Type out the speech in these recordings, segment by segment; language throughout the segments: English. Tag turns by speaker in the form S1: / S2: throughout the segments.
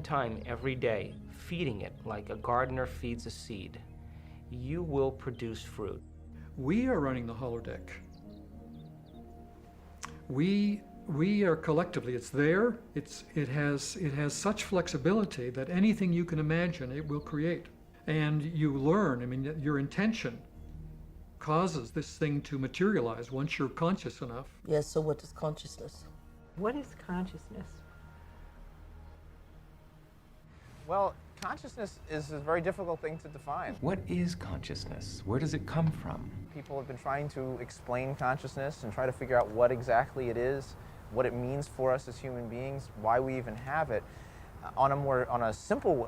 S1: time every day, feeding it like a gardener feeds a seed, you will produce fruit.
S2: We are running the holodeck. We are collectively, it's there, it has such flexibility that anything you can imagine it will create. And you learn, I mean, your intention causes this thing to materialize once you're conscious enough.
S3: Yes, so what is consciousness?
S4: What is consciousness?
S5: Well, consciousness is a very difficult thing to define.
S6: What is consciousness? Where does it come from?
S5: People have been trying to explain consciousness and try to figure out what exactly it is, what it means for us as human beings, why we even have it. On a simple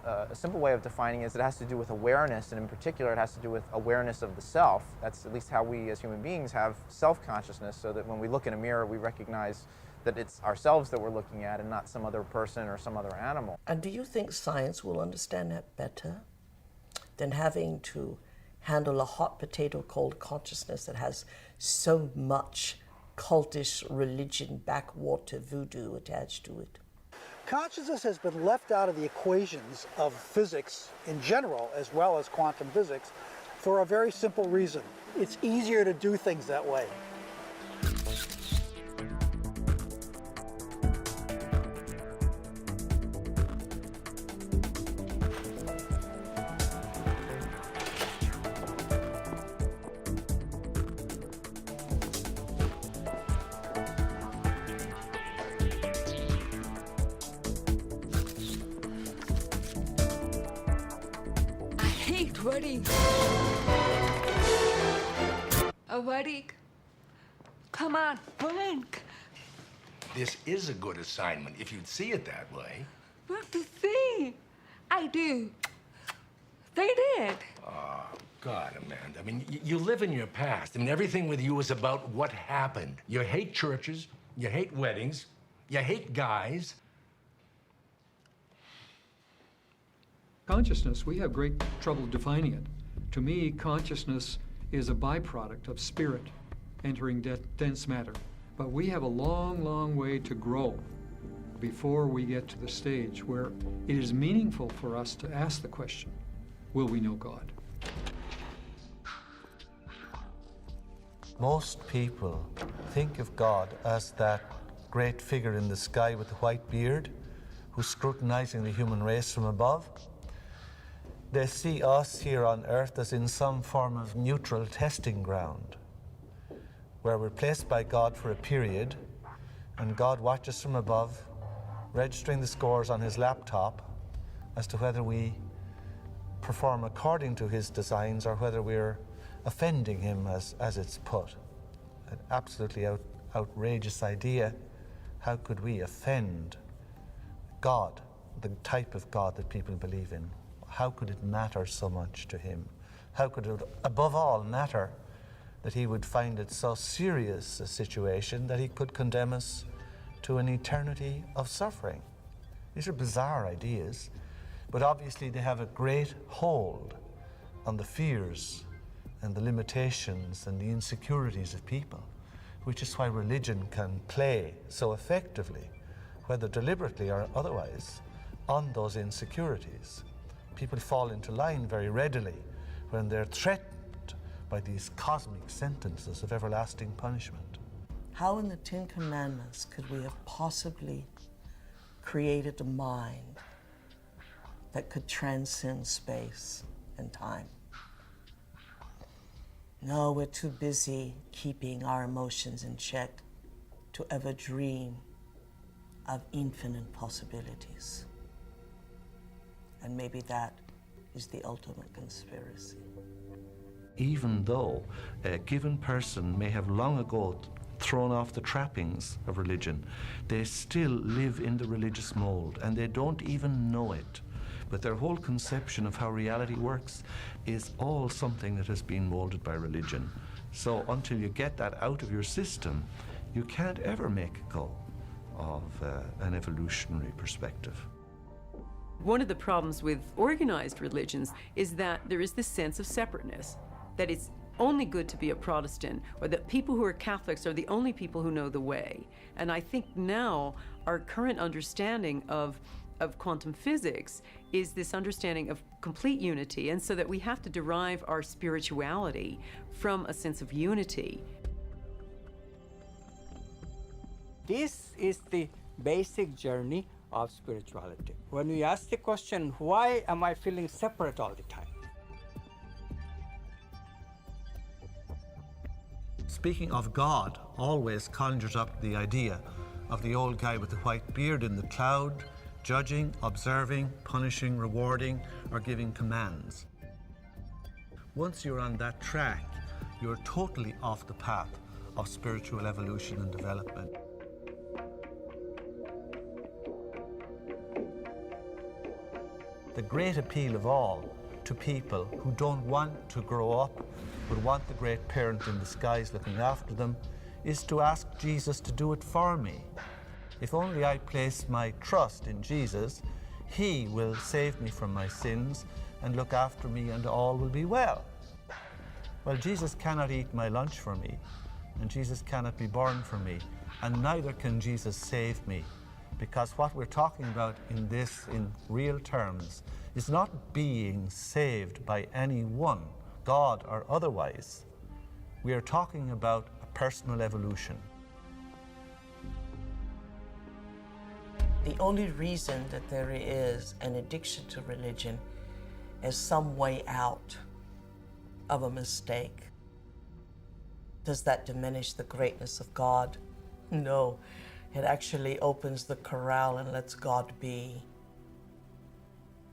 S5: way of defining it is it has to do with awareness, and in particular it has to do with awareness of the self. That's at least how we as human beings have self-consciousness, so that when we look in a mirror we recognize that it's ourselves that we're looking at and not some other person or some other animal.
S3: And do you think science will understand that better than having to handle a hot potato called consciousness that has so much cultish religion, backwater voodoo attached to it?
S7: Consciousness has been left out of the equations of physics in general, as well as quantum physics, for a very simple reason. It's easier to do things that way.
S4: Come on, blink.
S8: This is a good assignment, if you'd see it that way.
S4: What to see? I do. They did.
S8: Oh, God, Amanda. I mean, you live in your past. I mean, everything with you is about what happened. You hate churches, you hate weddings, you hate guys.
S2: Consciousness, we have great trouble defining it. To me, consciousness is a byproduct of spirit entering dense matter. But we have a long, long way to grow before we get to the stage where it is meaningful for us to ask the question, will we know God?
S9: Most people think of God as that great figure in the sky with the white beard who's scrutinizing the human race from above. They see us here on earth as in some form of neutral testing ground, where we're placed by God for a period, and God watches from above, registering the scores on his laptop as to whether we perform according to his designs or whether we're offending him, as it's put. An absolutely outrageous idea. How could we offend God, the type of God that people believe in? How could it matter so much to him? How could it, above all, matter that he would find it so serious a situation that he could condemn us to an eternity of suffering? These are bizarre ideas, but obviously they have a great hold on the fears and the limitations and the insecurities of people, which is why religion can play so effectively, whether deliberately or otherwise, on those insecurities. People fall into line very readily when they're threatened by these cosmic sentences of everlasting punishment.
S3: How in the Ten Commandments could we have possibly created a mind that could transcend space and time? No, we're too busy keeping our emotions in check to ever dream of infinite possibilities. And maybe that is the ultimate conspiracy.
S9: Even though a given person may have long ago thrown off the trappings of religion, they still live in the religious mold, and they don't even know it. But their whole conception of how reality works is all something that has been molded by religion. So until you get that out of your system, you can't ever make a go of an evolutionary perspective.
S10: One of the problems with organized religions is that there is this sense of separateness, that it's only good to be a Protestant, or that people who are Catholics are the only people who know the way. And I think now our current understanding of of quantum physics is this understanding of complete unity, and so that we have to derive our spirituality from a sense of unity.
S11: This is the basic journey of spirituality. When we ask the question, why am I feeling separate all the time?
S9: Speaking of God always conjures up the idea of the old guy with the white beard in the cloud, judging, observing, punishing, rewarding, or giving commands. Once you're on that track, you're totally off the path of spiritual evolution and development. The great appeal of all to people who don't want to grow up, but want the great parent in the skies looking after them, is to ask Jesus to do it for me. If only I place my trust in Jesus, He will save me from my sins and look after me, and all will be well. Well, Jesus cannot eat my lunch for me, and Jesus cannot be born for me, and neither can Jesus save me. Because what we're talking about in this, in real terms, is not being saved by anyone, God or otherwise. We are talking about a personal evolution.
S3: The only reason that there is an addiction to religion is some way out of a mistake. Does that diminish the greatness of God? No. It actually opens the corral and lets God be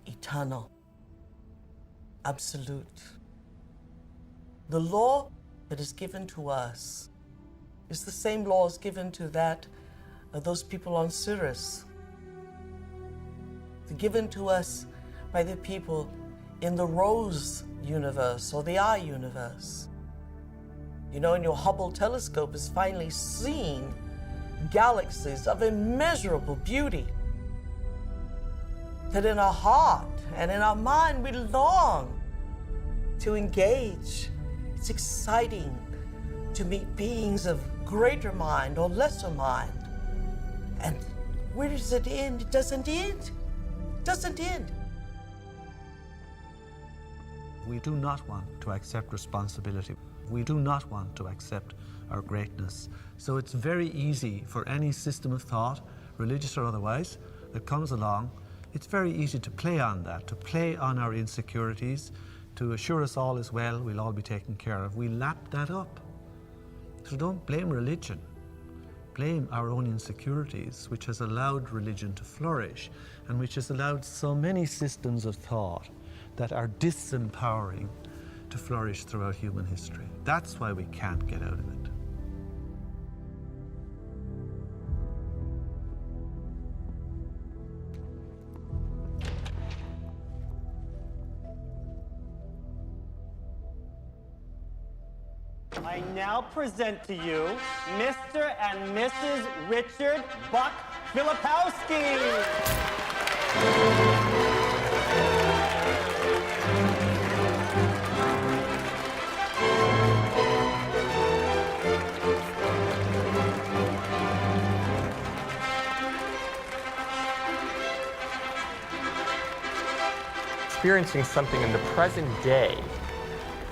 S3: eternal, absolute. The law that is given to us is the same laws given to those people on Sirius. They're given to us by the people in the Rose universe or the I universe. You know, and your Hubble telescope is finally seeing galaxies of immeasurable beauty that in our heart and in our mind we long to engage. It's exciting to meet beings of greater mind or lesser mind. And where does it end? It doesn't end. It doesn't end.
S9: We do not want to accept responsibility. We do not want to accept our greatness. So it's very easy for any system of thought, religious or otherwise, that comes along, it's very easy to play on that, to play on our insecurities, to assure us all is well, we'll all be taken care of. We lap that up. So don't blame religion. Blame our own insecurities, which has allowed religion to flourish and which has allowed so many systems of thought that are disempowering to flourish throughout human history. That's why we can't get out of it.
S12: I now present to you Mr. and Mrs. Richard Buck Filipowski.
S13: Experiencing something in the present day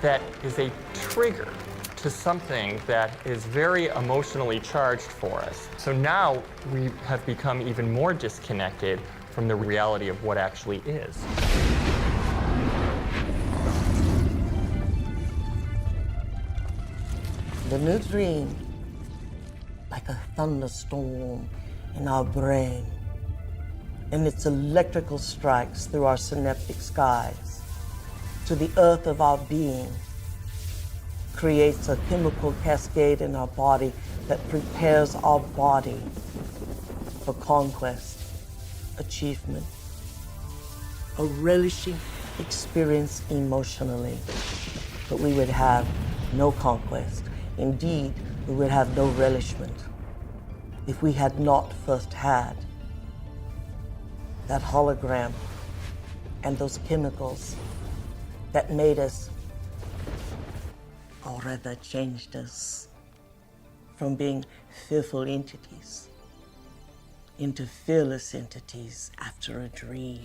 S13: that is a trigger to something that is very emotionally charged for us. So now we have become even more disconnected from the reality of what actually is.
S3: The new dream, like a thunderstorm in our brain, and its electrical strikes through our synaptic skies to the earth of our being, creates a chemical cascade in our body that prepares our body for conquest, achievement, a relishing experience emotionally. But we would have no conquest. Indeed, we would have no relishment if we had not first had that hologram and those chemicals that made us, or rather changed us, from being fearful entities into fearless entities after a dream.